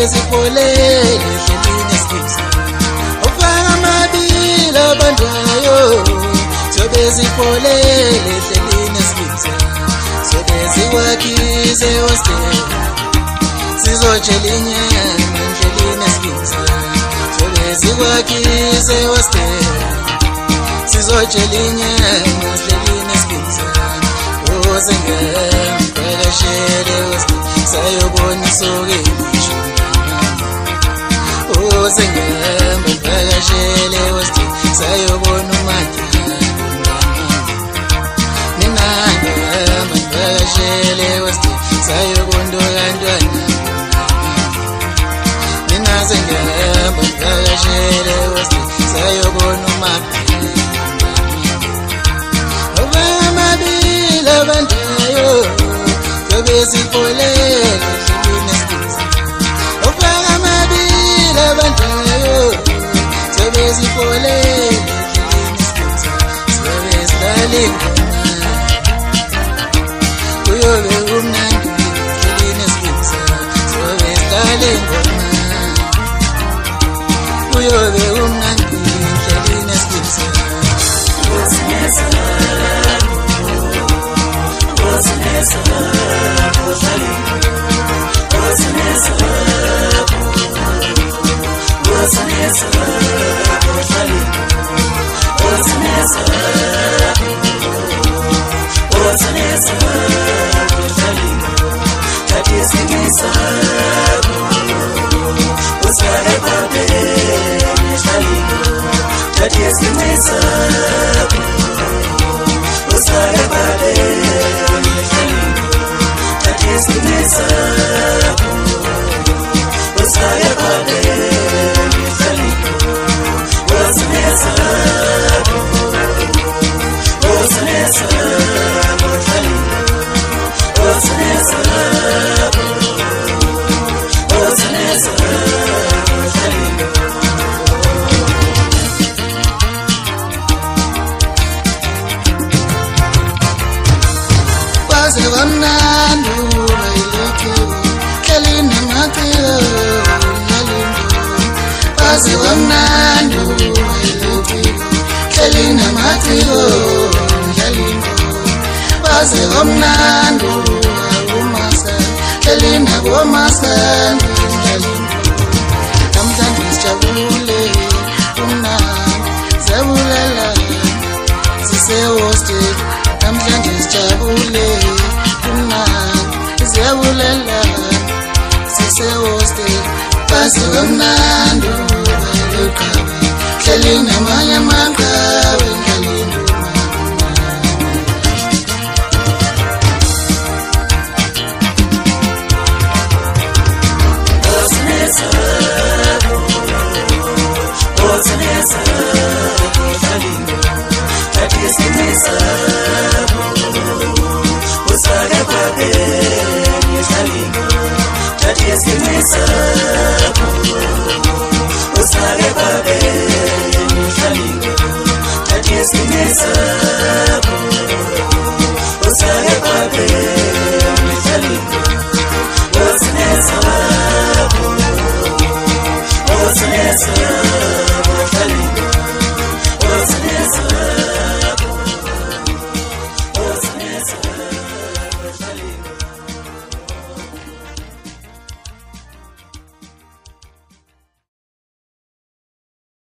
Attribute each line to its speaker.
Speaker 1: Zipolele hlelini esikhiza ufaka amabili abandayo sobe zipolele hlelini esikhiza sobe zikwakhize hostel sizotshela inyama hlelini esikhiza sobe zikwakhize hostel sizotshela inyama hlelini esikhiza ozengempelashele hostel sayobona isokeni Sengamba phakashele wasti sayobona umathanda mina ngamba phakashele wasti sayobona abantwana mina sengamba phakashele wasti sayobona umathanda abamabili abandayo bezipolele Zipolele sobe sidlala ingoma kuyobe kumnandi hlelini esikhiza sobe sidlala ingoma kuyobe kumnandi hlelini esikhiza
Speaker 2: Usage babe,